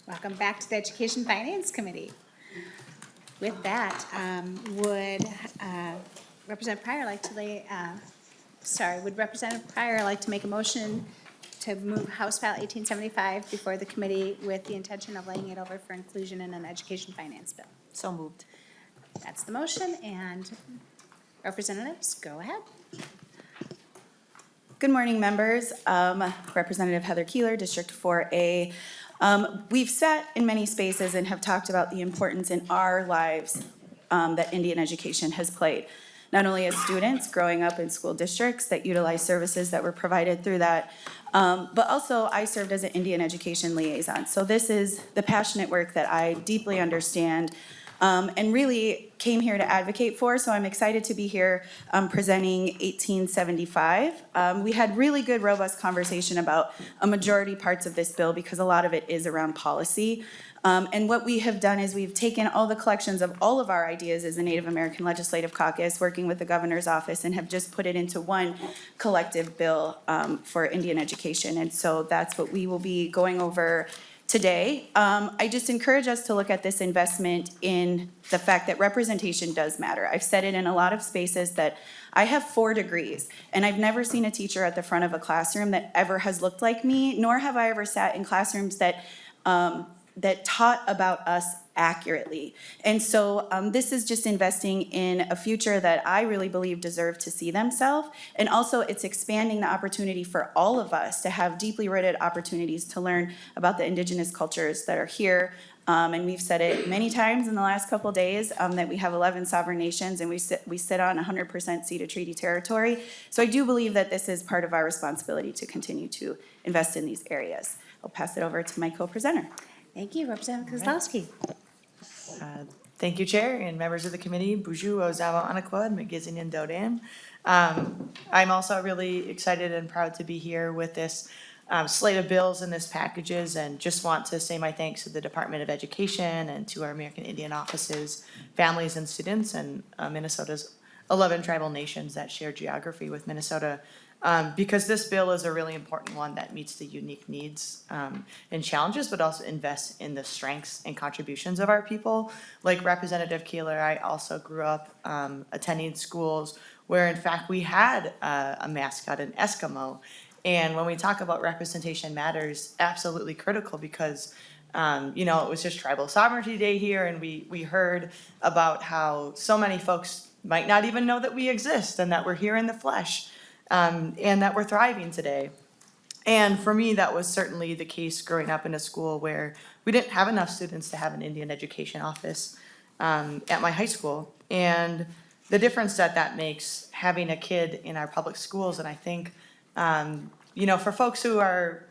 Welcome back to the Education Finance Committee. With that, would Representative Pryor like to would Representative Pryor like to make a motion to move House File 1875 before the committee with the intention of laying it over for inclusion in an education finance bill? So moved. That's the motion, and representatives, go ahead. Good morning, members. Representative Heather Keeler, District 4A. We've sat in many spaces and have talked about the importance in our lives that Indian education has played. Not only as students growing up in school districts that utilize services that were provided through that, but also I served as an Indian education liaison. So this is the passionate work that I deeply understand and really came here to advocate for. So I'm excited to be here presenting 1875. We had really good, robust conversation about a majority parts of this bill because a lot of it is around policy. And what we have done is we've taken all the collections of all of our ideas as a Native American Legislative Caucus, working with the governor's office, and have just put it into one collective bill for Indian education. And so that's what we will be going over today. I just encourage us to look at this investment in the fact that representation does matter. I've said it in a lot of spaces that I have 4 degrees, and I've never seen a teacher at the front of a classroom that ever has looked like me, nor have I ever sat in classrooms that that taught about us accurately. And so this is just investing in a future that I really believe deserve to see themselves. And also it's expanding the opportunity for all of us to have deeply rooted opportunities to learn about the Indigenous cultures that are here. And we've said it many times in the last couple of days that we have 11 sovereign nations and we sit on 100% ceded treaty territory. So I do believe that this is part of our responsibility to continue to invest in these areas. I'll pass it over to my co-presenter. Thank you, Representative Kozlowski. Thank you, Chair and members of the committee. Buju Ozawa Anakwad, Magizinian Dodan. I'm also really excited and proud to be here with this slate of bills and this packages, and just want to say my thanks to the Department of Education and to our American Indian offices, families and students, and Minnesota's 11 tribal nations that share geography with Minnesota. Because this bill is a really important one that meets the unique needs and challenges, but also invests in the strengths and contributions of our people. Like Representative Keeler, I also grew up attending schools where in fact we had a mascot, an Eskimo. And when we talk about representation matters, absolutely critical because you know, it was just Tribal Sovereignty Day here, and we heard about how so many folks might not even know that we exist and that we're here in the flesh. And that we're thriving today. And for me, that was certainly the case growing up in a school where we didn't have enough students to have an Indian education office at my high school. And the difference that makes having a kid in our public schools, and I think, you know, for folks who are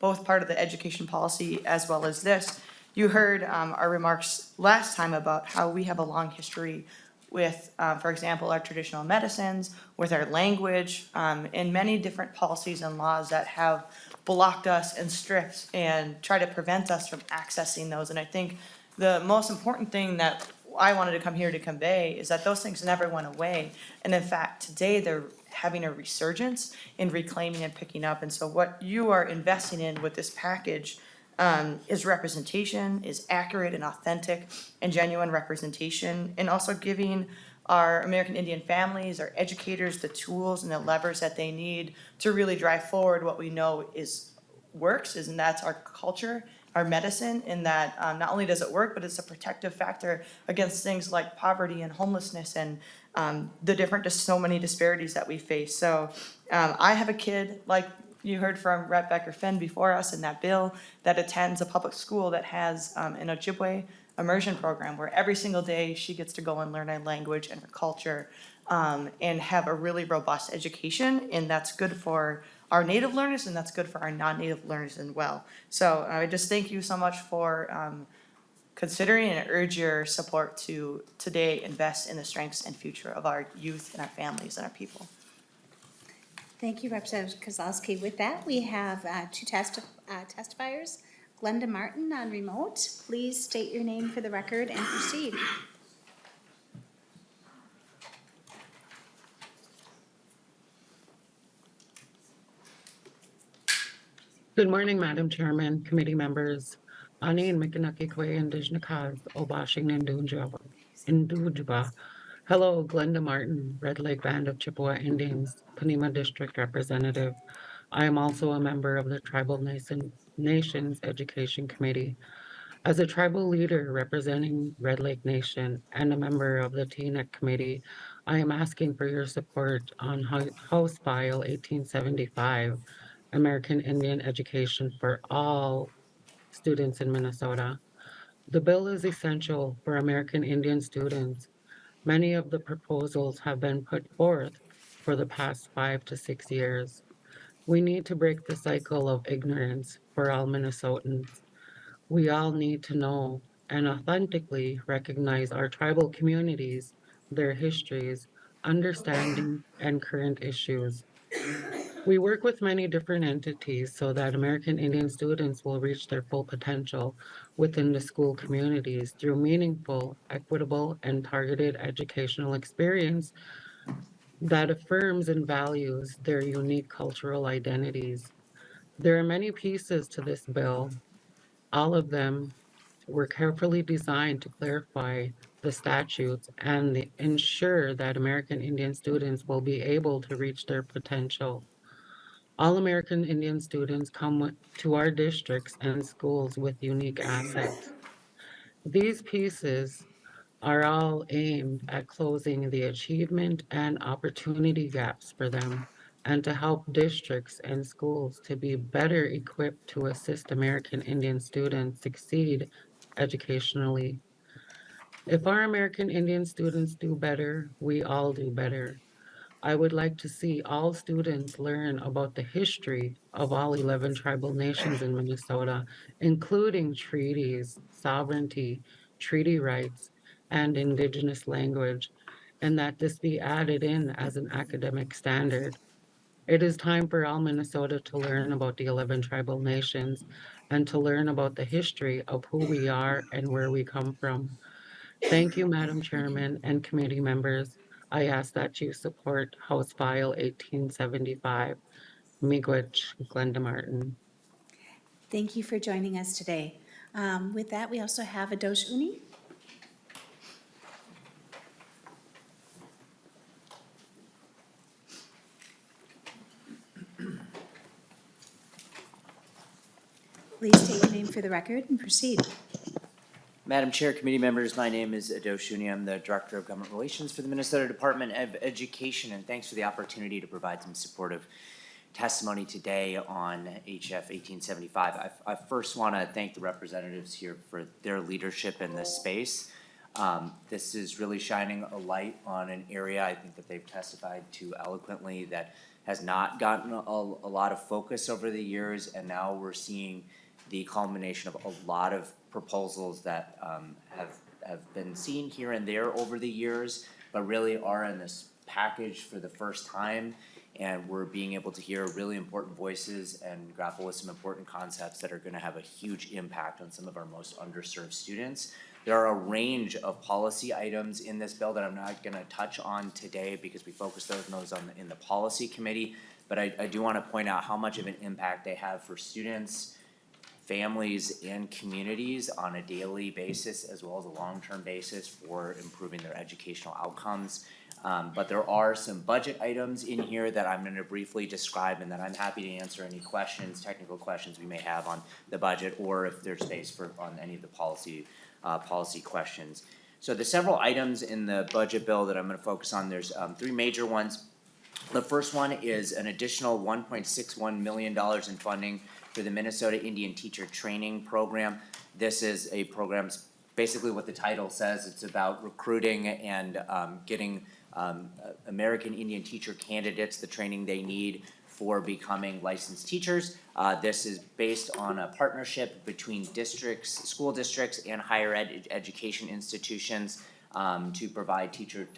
both part of the education policy as well as this, you heard our remarks last time about how we have a long history with, for example, our traditional medicines, with our language, and many different policies and laws that have blocked us and stripped and try to prevent us from accessing those. And I think the most important thing that I wanted to come here to convey is that those things never went away. And in fact, today they're having a resurgence in reclaiming and picking up. And so what you are investing in with this package is representation, is accurate and authentic and genuine representation, and also giving our American Indian families, our educators, the tools and the levers that they need to really drive forward what we know works, and that's our culture, our medicine, in that not only does it work, but it's a protective factor against things like poverty and homelessness and just so many disparities that we face. So I have a kid, like you heard from Rep. Becker-Finn before us in that bill, that attends a public school that has an Ojibwe immersion program where every single day she gets to go and learn our language and our culture and have a really robust education. And that's good for our native learners and that's good for our non-native learners as well. So I just thank you so much for considering and urge your support to today invest in the strengths and future of our youth and our families and our people. Thank you, Representative Kozlowski. With that, we have 2 testifiers. Glenda Martin on remote. Please state your name for the record and proceed. Good morning, Madam Chairman, committee members. Ani and Mikanakikwe Indigenous Obashing Indujba. Hello, Glenda Martin, Red Lake Band of Chippewa Indians, Panema District Representative. I am also a member of the Nations Education Committee. As a tribal leader representing Red Lake Nation and a member of the TNEC Committee, I am asking for your support on House File 1875, American Indian Education for All Students in Minnesota. The bill is essential for American Indian students. Many of the proposals have been put forth for the past 5 to 6 years. We need to break the cycle of ignorance for all Minnesotans. We all need to know and authentically recognize our tribal communities, their histories, understanding, and current issues. We work with many different entities so that American Indian students will reach their full potential within the school communities through meaningful, equitable, and targeted educational experience that affirms and values their unique cultural identities. There are many pieces to this bill. All of them were carefully designed to clarify the statutes and ensure that American Indian students will be able to reach their potential. All American Indian students come to our districts and schools with unique assets. These pieces are all aimed at closing the achievement and opportunity gaps for them and to help districts and schools to be better equipped to assist American Indian students succeed educationally. If our American Indian students do better, we all do better. I would like to see all students learn about the history of all 11 tribal nations in Minnesota, including treaties, sovereignty, treaty rights, and Indigenous language, and that this be added in as an academic standard. It is time for all Minnesota to learn about the 11 tribal nations and to learn about the history of who we are and where we come from. Thank you, Madam Chairman and committee members. I ask that you support House File 1875. Miigwech, Glenda Martin. Thank you for joining us today. With that, we also have Adosh Uni. Please state your name for the record and proceed. Madam Chair, committee members, my name is Ado Shuni. I'm the Director of Government Relations for the Minnesota Department of Education, and thanks for the opportunity to provide some supportive testimony today on HF 1875. I first want to thank the representatives here for their leadership in this space. This is really shining a light on an area I think that they've testified to eloquently that has not gotten a lot of focus over the years, and now we're seeing the culmination of a lot of proposals that have been seen here and there over the years, but really are in this package for the first time. And we're being able to hear really important voices and grapple with some important concepts that are gonna have a huge impact on some of our most underserved students. There are a range of policy items in this bill that I'm not gonna touch on today because we focused on those in the policy committee. But I do wanna point out how much of an impact they have for students, families, and communities on a daily basis as well as a long-term basis for improving their educational outcomes. But there are some budget items in here that I'm gonna briefly describe, and then I'm happy to answer any questions, technical questions we may have on the budget, or if there's space on any of the policy questions. So the several items in the budget bill that I'm gonna focus on, there's three major ones. The first one is an additional $1.61 million in funding for the Minnesota Indian Teacher Training Program. This is a program, basically what the title says, it's about recruiting and getting American Indian teacher candidates the training they need for becoming licensed teachers. This is based on a partnership between districts, school districts, and higher education institutions to provide teacher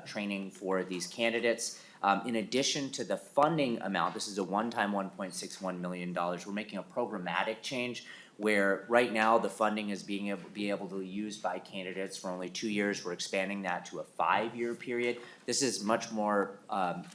training for these candidates. In addition to the funding amount, this is a one-time $1.61 million. We're making a programmatic change where right now the funding is be able to be used by candidates for only 2 years. We're expanding that to a 5-year period. This is much more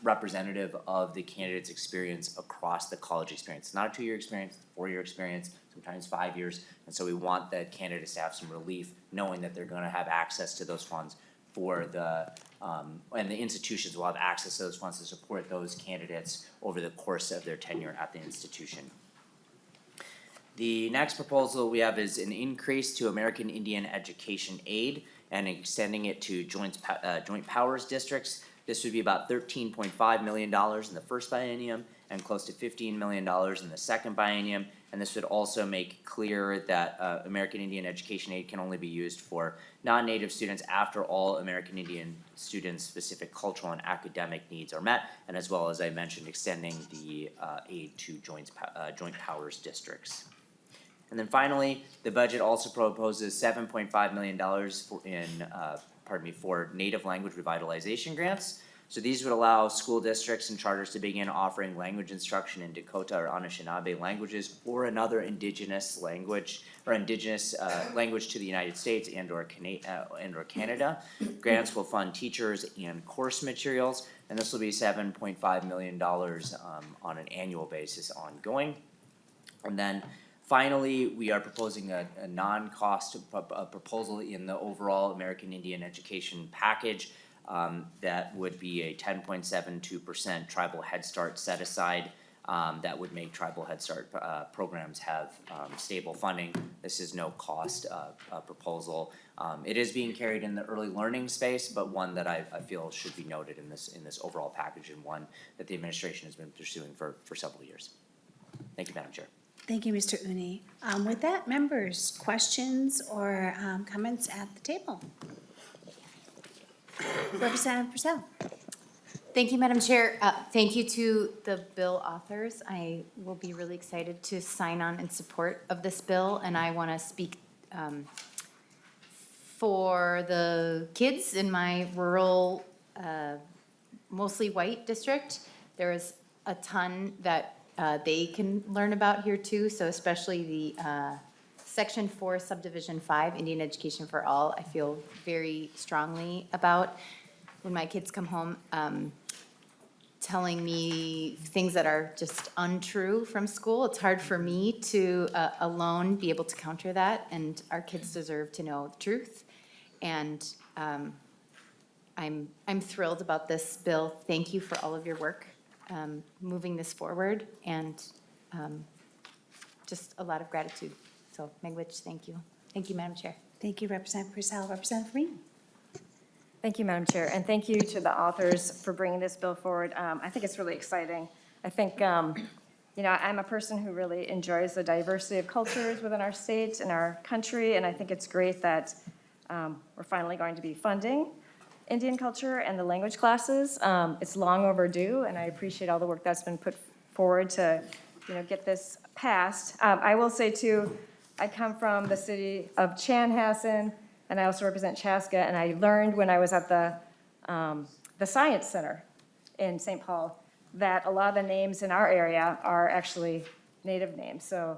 representative of the candidate's experience across the college experience. It's not a 2-year experience, it's a 4-year experience. sometimes 5 years. And so we want the candidates to have some relief, knowing that they're gonna have access to those funds for the, and the institutions will have access to those funds to support those candidates over the course of their tenure at the institution. The next proposal we have is an increase to American Indian Education Aid and extending it to joint powers districts. This would be about $13.5 million in the first biennium and close to $15 million in the second biennium. And this would also make clear that American Indian Education Aid can only be used for non-native students after all American Indian students' specific cultural and academic needs are met, and as well as I mentioned, extending the aid to joint powers districts. And then finally, the budget also proposes $7.5 million for native language revitalization grants. So these would allow school districts and charters to begin offering language instruction in Dakota or Anishinaabe languages or another indigenous language or indigenous language to the United States and or Canada. Grants will fund teachers and course materials, and this will be $7.5 million on an annual basis ongoing. And then finally, we are proposing a non-cost proposal in the overall American Indian education package. That would be a 10.72% tribal Head Start set aside. That would make tribal Head Start programs have stable funding. This is no cost proposal. It is being carried in the early learning space, but one that I feel should be noted in this overall package, and one that the administration has been pursuing for several years. Thank you, Madam Chair. Thank you, Mr. Uni. With that, members, questions or comments at the table? Representative Purcell. Thank you, Madam Chair. Thank you to the bill authors. I will be really excited to sign on in support of this bill, and I want to speak for the kids in my rural, mostly white district. There is a ton that they can learn about here too, so especially the Section 4, Subdivision 5, Indian Education for All, I feel very strongly about. When my kids come home telling me things that are just untrue from school, it's hard for me to alone be able to counter that, and our kids deserve to know the truth. And I'm thrilled about this bill. Thank you for all of your work moving this forward, and just a lot of gratitude. So, Megwitch, thank you. Thank you, Madam Chair. Thank you, Representative Purcell. Representative Reed. Thank you, Madam Chair, and thank you to the authors for bringing this bill forward. I think it's really exciting. I think, I'm a person who really enjoys the diversity of cultures within our state and our country, and I think it's great that we're finally going to be funding Indian culture and the language classes. It's long overdue, and I appreciate all the work that's been put forward to, get this passed. I will say too, I come from the city of Chanhassen, and I also represent Chaska, and I learned when I was at the Science Center in St. Paul that a lot of the names in our area are actually Native names. So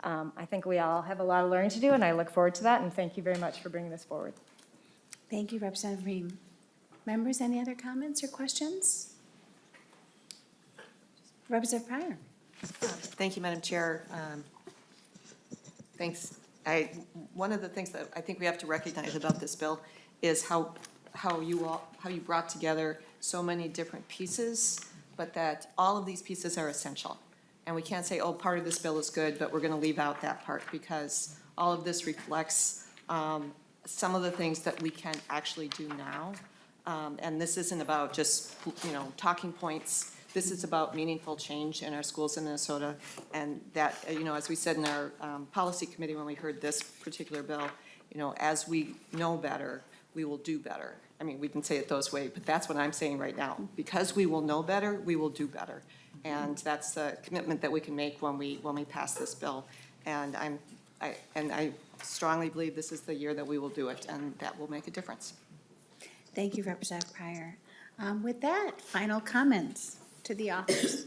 I think we all have a lot of learning to do, and I look forward to that, and thank you very much for bringing this forward. Thank you, Representative Reed. Members, any other comments or questions? Representative Pryor. Thank you, Madam Chair. Thanks. One of the things that I think we have to recognize about this bill is how you brought together so many different pieces, but that all of these pieces are essential. And we can't say, oh, part of this bill is good, but we're going to leave out that part, because all of this reflects some of the things that we can actually do now. And this isn't about just, talking points. This is about meaningful change in our schools in Minnesota. And that, as we said in our policy committee when we heard this particular bill, as we know better, we will do better. I mean, we didn't say it those ways, but that's what I'm saying right now. Because we will know better, we will do better. And that's the commitment that we can make when we pass this bill. And I strongly believe this is the year that we will do it, and that will make a difference. Thank you, Representative Pryor. With that, final comments to the authors.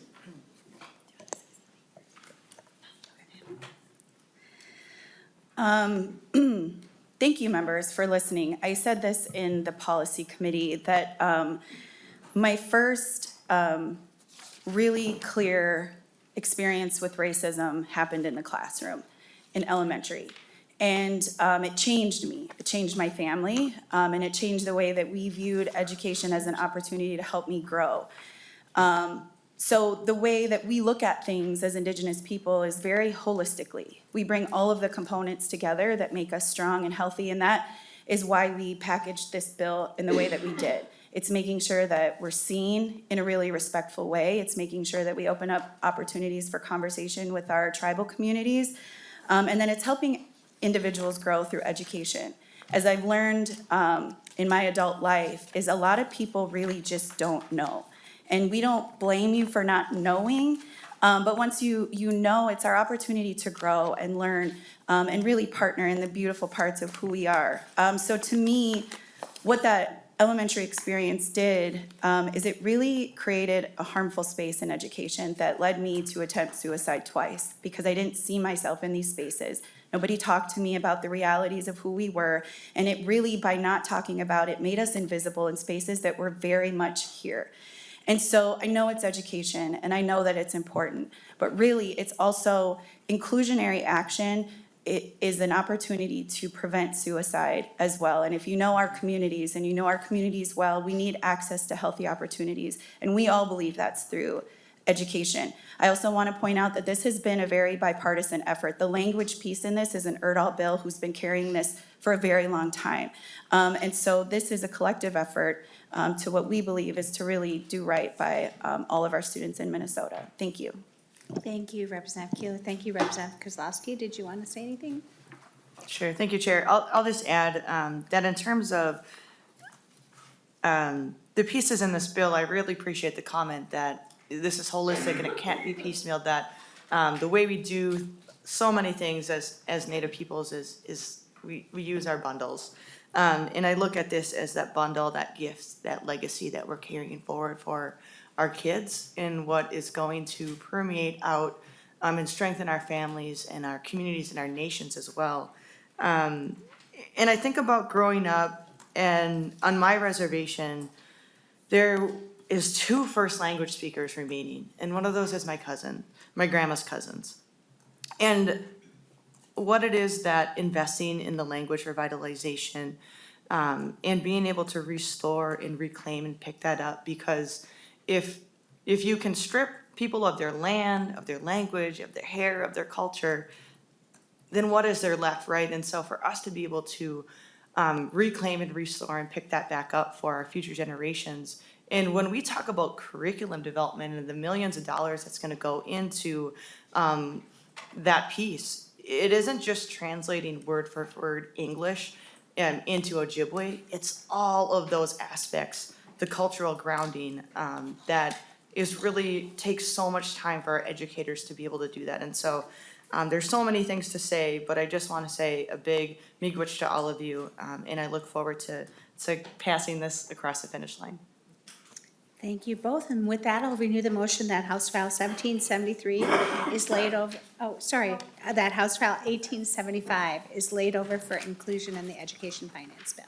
Thank you, members, for listening. I said this in the policy committee that my first really clear experience with racism happened in the classroom. in elementary. And it changed me. It changed my family, and it changed the way that we viewed education as an opportunity to help me grow. So the way that we look at things as Indigenous people is very holistically. We bring all of the components together that make us strong and healthy, and that is why we packaged this bill in the way that we did. It's making sure that we're seen in a really respectful way. It's making sure that we open up opportunities for conversation with our tribal communities. And then it's helping individuals grow through education. As I've learned in my adult life, is a lot of people really just don't know. And we don't blame you for not knowing, but once you know, it's our opportunity to grow and learn and really partner in the beautiful parts of who we are. So to me, what that elementary experience did is it really created a harmful space in education that led me to attempt suicide twice because I didn't see myself in these spaces. Nobody talked to me about the realities of who we were, and it really, by not talking about it, made us invisible in spaces that were very much here. And so I know it's education, and I know that it's important, but really, it's also inclusionary action. It is an opportunity to prevent suicide as well. And if you know our communities, and you know our communities well, we need access to healthy opportunities, and we all believe that's through education. I also want to point out that this has been a very bipartisan effort. The language piece in this is an Erdahl bill who's been carrying this for a very long time. And so this is a collective effort to what we believe is to really do right by all of our students in Minnesota. Thank you. Thank you, Representative Keeler. Thank you, Representative Kozlowski. Did you want to say anything? Sure, thank you, Chair. I'll just add that in terms of the pieces in this bill, I really appreciate the comment that this is holistic and it can't be piecemealed, that the way we do so many things as Native peoples is we use our bundles. And I look at this as that bundle, that gift, that legacy that we're carrying forward for our kids and what is going to permeate out and strengthen our families and our communities and our nations as well. And I think about growing up, and on my reservation, there is 2 first language speakers remaining, and one of those is my cousin, my grandma's cousins. And what it is that investing in the language revitalization and being able to restore and reclaim and pick that up, because if you can strip people of their land, of their language, of their hair, of their culture, then what is there left, right? And so for us to be able to reclaim and restore and pick that back up for our future generations. And when we talk about curriculum development and the millions of dollars that's gonna go into that piece, it isn't just translating word for word English into Ojibwe, it's all of those aspects, the cultural grounding that is really takes so much time for our educators to be able to do that. And so there's so many things to say, but I just want to say a big miigwech to all of you, and I look forward to passing this across the finish line. Thank you both, and with that, I'll renew the motion that House File 1773 is laid over, that House File 1875 is laid over for inclusion in the Education Finance Bill.